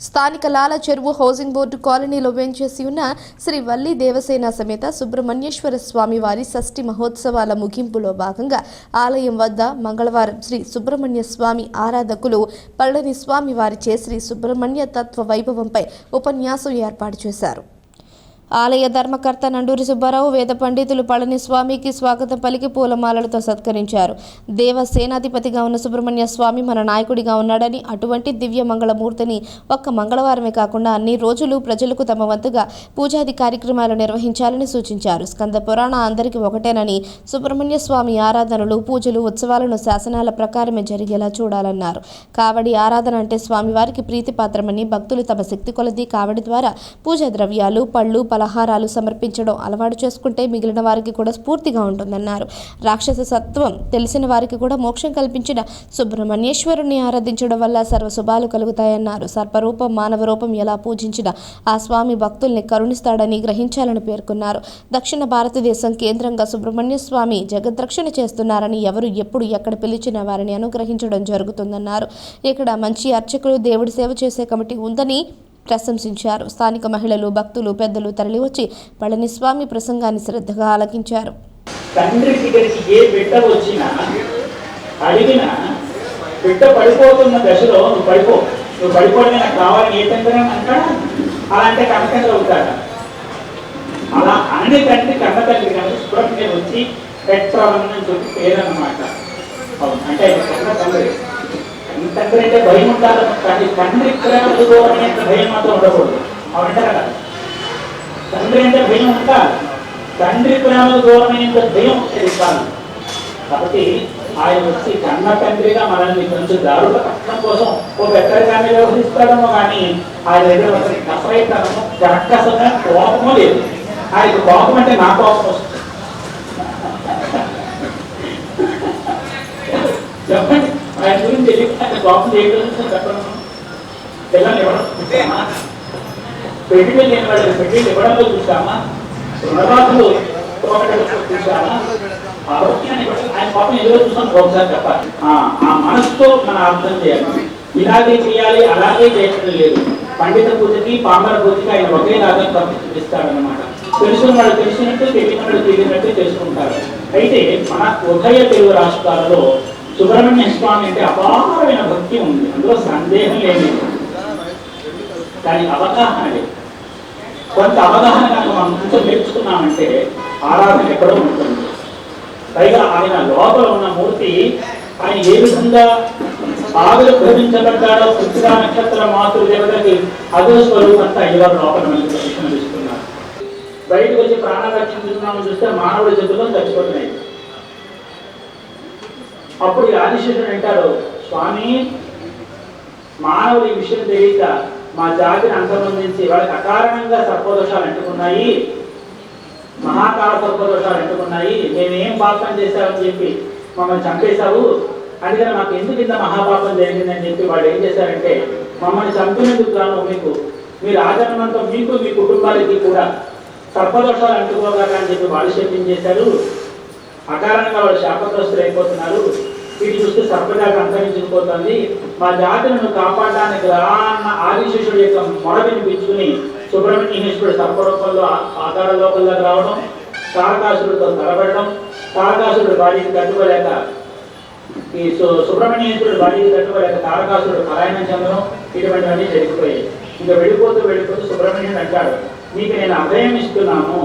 స్థానిక లాల చెరువు housing board కాలనీలో వేంచేసి ఉన్న శ్రీ వల్లి దేవసేన సమేత సుబ్రహ్మణ్యేశ్వర స్వామి వారి షష్ఠి మహోత్సవాల ముగింపులో భాగంగా ఆలయం వద్ద మంగళవారం శ్రీ సుబ్రహ్మణ్య స్వామి ఆరాధకులు పళని స్వామి వారిచే శ్రీ సుబ్రహ్మణ్య తత్వ వైభవంపై ఉపన్యాసం ఏర్పాటు చేశారు. ఆలయ ధర్మకర్త నండూరి సుబ్బారావు వేద పండితులు పళనిస్వామికి స్వాగతం పలికి పూలమాలలతో సత్కరించారు. దేవసేనాధిపతిగా ఉన్న సుబ్రహ్మణ్య స్వామి మన నాయకుడిగా ఉన్నాడని, అటువంటి దివ్య మంగళమూర్తిని ఒక్క మంగళవారమే కాకుండా అన్ని రోజులు ప్రజలకు తమ వంతుగా పూజాది కార్యక్రమాలు నిర్వహించాలని సూచించారు. స్కంద పురాణ అందరికీ ఒకటేనని, సుబ్రహ్మణ్య స్వామి ఆరాధనలు, పూజలు, ఉత్సవాలను శాసనాల ప్రకారమే జరిగేలా చూడాలన్నారు. కావడి ఆరాధన అంటే స్వామివారికి ప్రీతిపాత్రమని, భక్తులు తమ శక్తి కొలది కావడి ద్వారా పూజా ద్రవ్యాలు, పళ్ళు, పలహారాలు సమర్పించడం అలవాటు చేసుకుంటే మిగిలిన వారికి కూడా స్ఫూర్తిగా ఉంటుందన్నారు. రాక్షస సత్వం తెలిసిన వారికి కూడా మోక్షం కల్పించిన సుబ్రహ్మణ్యేశ్వరుని ఆరాధించడం వల్ల సర్వశుభాలు కలుగుతాయన్నారు. సర్పరూపం, మానవ రూపం ఎలా పూజించినా ఆ స్వామి భక్తుల్ని కరుణిస్తాడని గ్రహించాలని పేర్కొన్నారు. దక్షిణ భారతదేశం కేంద్రంగా సుబ్రహ్మణ్య స్వామి జగద్రక్షణ చేస్తున్నారని, ఎవరు ఎప్పుడు ఎక్కడ పిలిచినా వారిని అనుగ్రహించడం జరుగుతుందన్నారు. ఇక్కడ మంచి అర్చకులు, దేవుడి సేవ చేసే కమిటీ ఉందని ప్రశంసించారు. స్థానిక మహిళలు, భక్తులు, పెద్దలు తరలివచ్చి పళనిస్వామి ప్రసంగాన్ని శ్రద్ధగా ఆలకించారు. తండ్రి దగ్గరికి ఏ బిడ్డ వచ్చినా అడిగినా బిడ్డ పడిపోతున్న దశలో నువ్వు పడిపోవడమే నాకు కావాలని ఏ తండ్రి అంటాడా? అలా అంటే కన్నతండ్రి అవుతాడా? అలా అన్ని తండ్రి కన్న తండ్రి కనుక సుబ్రహ్మణ్యం వచ్చి పెట్టాలని చెప్పి పేరన్నమాట. అవును, అంటే కన్న తండ్రి. తండ్రి అంటే భయం ఉండాలి, కానీ తండ్రి ప్రేమలు దూరం అనే భయం మాత్రం ఉండకూడదు. అవునంటారా కదా? తండ్రి అంటే భయం ఉండాలి, తండ్రి ప్రేమలు దూరమైన భయం కాదు. కాబట్టి ఆయన వచ్చి కన్న తండ్రిగా మనల్ని కొంచెం దారుల పట్టడం కోసం ఓ పెద్దరికాన్ని వ్యవహరిస్తాడేమో, కానీ ఆయన దగ్గర కసరైతనము, కర్కసంగా కోపము లేదు. ఆయనకు కోపం అంటే నా కోపం వస్తుంది. చెప్పండి, ఆయన గురించి తెలియదు. కోపం చేయడం చెప్పడం, పిల్లల్ని ఇవ్వడం చూసామా? పెళ్లి లేని వాళ్ళకి పెళ్లి ఇవ్వడంలో చూసామా? రుణబాధలు చూసామా? ఆరోగ్యాన్ని ఆయన కోపం ఏదో చూసాం. ఒకసారి చెప్పాలి, ఆ మనసుతో మనం అర్థం చేయాలి. ఇలాగే చేయాలి, అలాగే చేయడం లేదు. పండిత పూజకి, పామర పూజకి ఆయన ఒకేలాగా చూపిస్తాడనమాట. తెలిసిన వాళ్ళు తెలిసినట్టు, తెలియని వాళ్ళు తెలియనట్టు తెలుసుకుంటారు. అయితే మన ఉభయ తెలుగు రాష్ట్రాలలో సుబ్రహ్మణ్య స్వామి అంటే అపారమైన భక్తి ఉంది, అందులో సందేహం లేదు. కానీ అవగాహన లేదు. కొంత అవగాహన కనుక మనం కొంచెం నేర్చుకున్నామంటే ఆరాధన ఎక్కడో ఉంటుంది. పైగా ఆయన లోపల ఉన్న మూర్తి ఆయన ఏ విధంగా ఆవిర్భవించబడ్డాడో పుత్ర నక్షత్ర మాతృ దేవతకి అదో స్వరూపంతా అయ్యవారు లోపల మనకి దర్శనం ఇస్తున్నారు. బయటకు వచ్చి ప్రాణాలు రక్షించుకున్నామని చూస్తే మానవుడి చేతుల్లో చచ్చిపోతున్నాయి. అప్పుడు ఆదిశేషుడు అంటాడు, స్వామి, మానవులు ఈ విషయం తెలియక మా జాతిని అంతమొందించి వాళ్ళకి అకారణంగా సర్పదోషాలు అంటుకున్నాయి, మహాకాల సర్పదోషాలు అంటుకున్నాయి, మేమేం పాపం చేశామని చెప్పి మమ్మల్ని చంపేశావు, అందుకని మాకు ఎందుకు ఇంత మహాపాపం జరిగిందని చెప్పి వాళ్ళు ఏం చేశారంటే మమ్మల్ని చంపినందుకు గాను మీ రాజన్మంతా మీకు, మీ కుటుంబాలకి కూడా సర్పదోషాలు అంటుకోగా అని చెప్పి వాళ్ళు శపించేశారు. అకారణంగా వాళ్ళు శాపగ్రస్తులు అయిపోతున్నారు. వీటి చూస్తే సర్పజాతి అంతరించుకుపోతుంది. మా జాతిని కాపాడడానికి రాన్న ఆదిశేషుడు యొక్క మొర వినిపించుకుని సుబ్రహ్మణ్యేశ్వరుడు సర్పరూపంలో ఆకార లోపంలోకి రావడం, తారకాసురుడితో తలబడడం, తారకాసురుడు బాడీకి తట్టుకోలేక ఈ సుబ్రహ్మణ్యేశ్వరుడు బాడీకి తట్టుకోలేక తారకాసురుడు పలాయనం చెందడం, ఇటువంటివన్నీ జరిగిపోయాయి. ఇంకా వెళ్ళిపోతూ సుబ్రహ్మణ్యుడు అంటాడు, మీకు నేను అభయం ఇస్తున్నాను,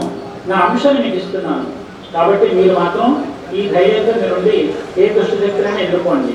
నా అంశాన్ని మీకు ఇస్తున్నాను, కాబట్టి మీరు మాత్రం ఈ ధైర్యంతో మీరుండి ఏ దుష్టశక్తులని ఎదుర్కోండి.